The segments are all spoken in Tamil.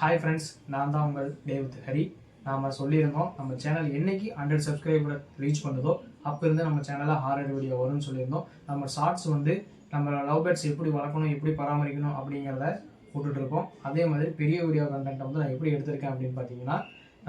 ஹாய் ஃப்ரெண்ட்ஸ், நான் தான் உங்கள் டேவித் ஹரி. நாம் சொல்லியிருந்தோம் நம்ம சேனல் என்னைக்கு 100 சப்ஸ்கிரைபரை ரீச் பண்ணுதோ அப்போ இருந்து நம்ம சேனலில் ஹாரர் வீடியோ வரும்னு சொல்லியிருந்தோம். நம்ம ஷார்ட்ஸ் நம்ம லவ் பேர்ட்ஸ் எப்படி வளர்க்கணும், எப்படி பராமரிக்கணும் அப்படிங்கிறத போட்டுட்ருக்கோம். அதே மாதிரி பெரிய வீடியோ கண்டென்ட்டை நான் எப்படி எடுத்திருக்கேன் அப்படின்னு பார்த்தீங்கன்னா,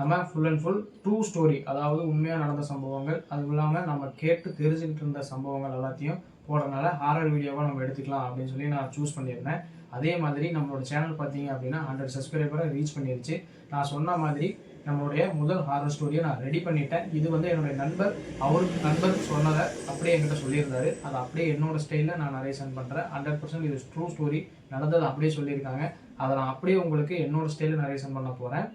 நம்ம full and full true story, அதாவது உண்மையாக நடந்த சம்பவங்கள், அதுவும் இல்லாமல் நம்ம கேட்டு தெரிஞ்சுக்கிட்டு இருந்த சம்பவங்கள் எல்லாத்தையும் போடுறதுனால ஹாரர் வீடியோவாக நம்ம எடுத்துக்கலாம் அப்படின்னு சொல்லி நான் சூஸ் பண்ணியிருந்தேன். அதே மாதிரி நம்மளோட சேனல் பார்த்தீங்க அப்படின்னா 100 சப்ஸ்கிரைபரை ரீச் பண்ணிருச்சு. நான் சொன்ன மாதிரி நம்மளுடைய முதல் ஹாரர் ஸ்டோரியை நான் ரெடி பண்ணிட்டேன். இது என்னுடைய நண்பர் சொன்னதை அப்படியே என்கிட்ட சொல்லியிருந்தாரு. அதை அப்படியே என்னோட ஸ்டைலில் நான் நரேஷன் பண்ணுறேன். 100% இது ட்ரூ ஸ்டோரி, நடந்தது அப்படியே சொல்லியிருக்காங்க. அதை நான் அப்படியே உங்களுக்கு என்னோட ஸ்டைலில் நரேஷன் பண்ண போகிறேன்.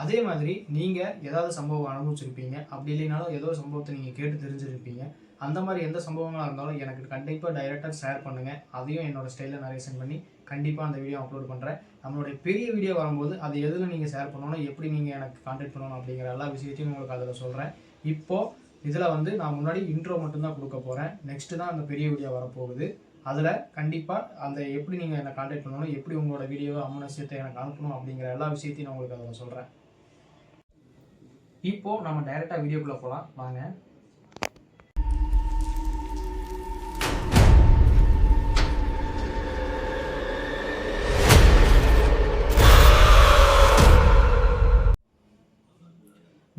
அதே மாதிரி நீங்கள் ஏதாவது சம்பவம் அனுபவிச்சிருப்பீங்க, அப்படி இல்லைனாலும் ஏதோ சம்பவத்தை நீங்கள் கேட்டு தெரிஞ்சிருப்பீங்க. அந்த மாதிரி எந்த சம்பவங்களாக இருந்தாலும் எனக்கு கண்டிப்பாக டைரெக்டாக ஷேர் பண்ணுங்கள். அதையும் என்னோட ஸ்டைலில் நரேஷன் பண்ணி கண்டிப்பாக அந்த வீடியோ அப்லோட் பண்ணுறேன். நம்மளுடைய பெரிய வீடியோ வரும்போது அது எதில் நீங்கள் ஷேர் பண்ணணும், எப்படி நீங்கள் எனக்கு கான்டாக்ட் பண்ணணும் அப்படிங்கிற எல்லா விஷயத்தையும் உங்களுக்கு அதில் சொல்கிறேன். இப்போது இதில் நான் முன்னாடி இன்ட்ரோ மட்டும்தான் கொடுக்க போகிறேன். நெக்ஸ்ட்டு தான் அந்த பெரிய வீடியோ வரப்போகுது. அதில் கண்டிப்பாக அந்த எப்படி நீங்கள் என்னை கான்டாக்ட் பண்ணணும், எப்படி உங்களோட வீடியோவை அம்முனசியத்தை எனக்கு அனுப்பணும் அப்படிங்கிற எல்லா விஷயத்தையும் நான் உங்களுக்கு அதில் சொல்கிறேன். இப்போது நம்ம டைரெக்டாக வீடியோக்குள்ளே போகலாம் வாங்க.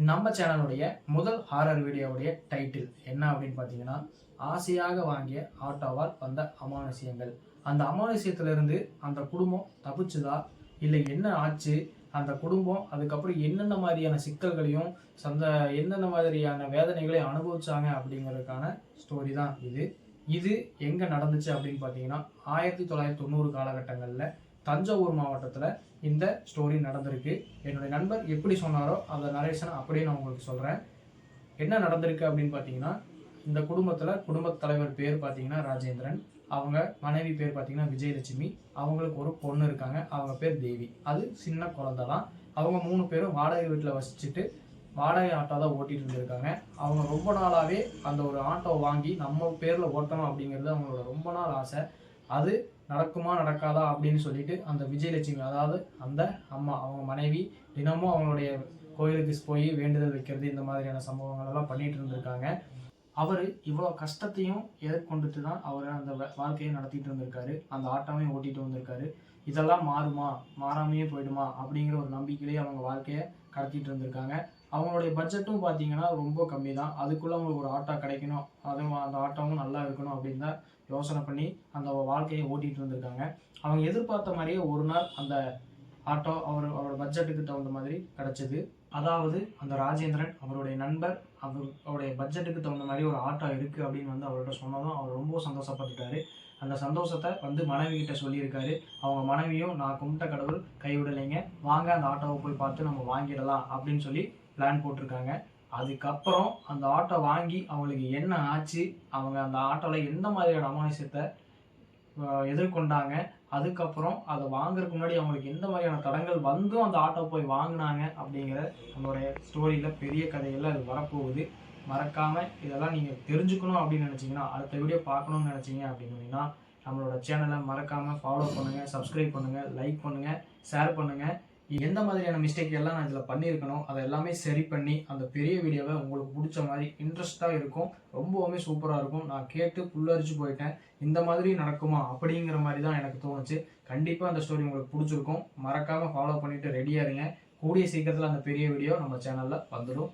நம்ம சேனலுடைய முதல் ஹாரர் வீடியோவுடைய டைட்டில் என்ன அப்படின்னு பார்த்தீங்கன்னா, ஆசையாக வாங்கிய ஆட்டோவால் வந்த அமானுஷ்யங்கள். அந்த அமானுஷ்யத்திலிருந்து அந்த குடும்பம் தப்பிச்சுதா, இல்லை என்ன ஆச்சு, அந்த குடும்பம் அதுக்கப்புறம் என்னென்ன மாதிரியான சிக்கல்களையும் என்னென்ன மாதிரியான வேதனைகளையும் அனுபவிச்சாங்க அப்படிங்கிறதுக்கான ஸ்டோரி தான் இது எங்கே நடந்துச்சு அப்படின்னு பார்த்தீங்கன்னா, 1990 காலகட்டங்களில் தஞ்சாவூர் மாவட்டத்தில் இந்த ஸ்டோரி நடந்திருக்கு. என்னுடைய நண்பர் எப்படி சொன்னாரோ அந்த நரேஷனை அப்படியே நான் உங்களுக்கு சொல்கிறேன். என்ன நடந்திருக்கு அப்படின்னு பார்த்தீங்கன்னா, இந்த குடும்பத் தலைவர் பேர் பார்த்தீங்கன்னா ராஜேந்திரன், அவங்க மனைவி பேர் பார்த்தீங்கன்னா விஜயலட்சுமி, அவங்களுக்கு ஒரு பொண்ணு இருக்காங்க, அவங்க பேர் தேவி. அது சின்ன குழந்தை தான். அவங்க 3 பேரும் வாடகை வீட்டில் வசிச்சுட்டு வாடகை ஆட்டோ தான் ஓட்டிகிட்டு இருந்திருக்காங்க. அவங்க ரொம்ப நாளாகவே அந்த ஒரு ஆட்டோ வாங்கி நம்ம பேரில் ஓட்டணும் அப்படிங்கிறது அவங்களோட ரொம்ப நாள் ஆசை. அது நடக்குமா நடக்காதா அப்படின்னு சொல்லிட்டு அந்த விஜயலட்சுமி, அதாவது அந்த அம்மா, அவங்க மனைவி தினமும் அவங்களுடைய கோயிலுக்கு போய் வேண்டுதல் வைக்கிறது, இந்த மாதிரியான சம்பவங்கள் எல்லாம் பண்ணிட்டு இருந்திருக்காங்க. அவர் இவ்வளோ கஷ்டத்தையும் எதிர்கொண்டுட்டு தான் அவர் அந்த வாழ்க்கையை நடத்திட்டு இருந்திருக்காரு. அந்த ஆட்டோவையும் ஓட்டிட்டு வந்திருக்காரு. இதெல்லாம் மாறுமா, மாறாமையே போயிடுமா அப்படிங்கிற ஒரு நம்பிக்கையிலேயே அவங்க வாழ்க்கையை கடத்திட்டு இருந்திருக்காங்க. அவங்களுடைய பட்ஜெட்டும் பார்த்தீங்கன்னா ரொம்ப கம்மி தான். அதுக்குள்ளே அவங்களுக்கு ஒரு ஆட்டோ கிடைக்கணும், அதுவும் அந்த ஆட்டோவும் நல்லா இருக்கணும் அப்படின்னு தான் யோசனை பண்ணி அந்த வாழ்க்கையை ஓட்டிகிட்டு இருந்திருக்காங்க. அவங்க எதிர்பார்த்த மாதிரியே ஒரு நாள் அந்த ஆட்டோ அவரோட பட்ஜெட்டுக்கு தகுந்த மாதிரி கிடச்சிது. அதாவது அந்த ராஜேந்திரன் அவருடைய நண்பர் அவருடைய பட்ஜெட்டுக்கு தகுந்த மாதிரி ஒரு ஆட்டோ இருக்குது அப்படின்னு அவர்கிட்ட சொன்னதும் அவர் ரொம்ப சந்தோஷப்பட்டுட்டாரு. அந்த சந்தோஷத்தை மனைவி கிட்ட சொல்லியிருக்காரு. அவங்க மனைவியும், நான் கும்பிட்ட கடவுள் கைவிடலைங்க, வாங்க அந்த ஆட்டோவை போய் பார்த்து நம்ம வாங்கிடலாம் அப்படின்னு சொல்லி பிளான் போட்டிருக்காங்க. அதுக்கப்புறம் அந்த ஆட்டோ வாங்கி அவங்களுக்கு என்ன ஆச்சு, அவங்க அந்த ஆட்டோவில் எந்த மாதிரியான அமானுஷ்யத்தை எதிர்கொண்டாங்க, அதுக்கப்புறம் அதை வாங்குறதுக்கு முன்னாடி அவங்களுக்கு எந்த மாதிரியான தடங்கள் வந்தும் அந்த ஆட்டோ போய் வாங்கினாங்க அப்படிங்கிற நம்மளுடைய ஸ்டோரியில் பெரிய கதைகளில் அது வரப்போகுது. மறக்காமல் இதெல்லாம் நீங்கள் தெரிஞ்சுக்கணும் அப்படின்னு நினச்சிங்கன்னா, அடுத்த வீடியோ பார்க்கணுன்னு நினச்சிங்க அப்படின்னா நம்மளோட சேனலை மறக்காமல் ஃபாலோ பண்ணுங்கள், சப்ஸ்கிரைப் பண்ணுங்கள், லைக் பண்ணுங்கள், ஷேர் பண்ணுங்கள். எந்த மாதிரியான மிஸ்டேக் எல்லாம் நான் இதில் பண்ணியிருக்கணும் அதை எல்லாமே சரி பண்ணி அந்த பெரிய வீடியோவை உங்களுக்கு பிடிச்ச மாதிரி இன்ட்ரெஸ்ட்டாக இருக்கும், ரொம்பவுமே சூப்பராக இருக்கும். நான் கேட்டு புல்லரிச்சு போயிட்டேன், இந்த மாதிரி நடக்குமா அப்படிங்கிற மாதிரி தான் எனக்கு தோணுச்சு. கண்டிப்பாக அந்த ஸ்டோரி உங்களுக்கு பிடிச்சிருக்கும். மறக்காமல் ஃபாலோ பண்ணிவிட்டு ரெடியாக இருங்க. கூடிய சீக்கிரத்தில் அந்த பெரிய வீடியோ நம்ம சேனலில் வந்துடும்.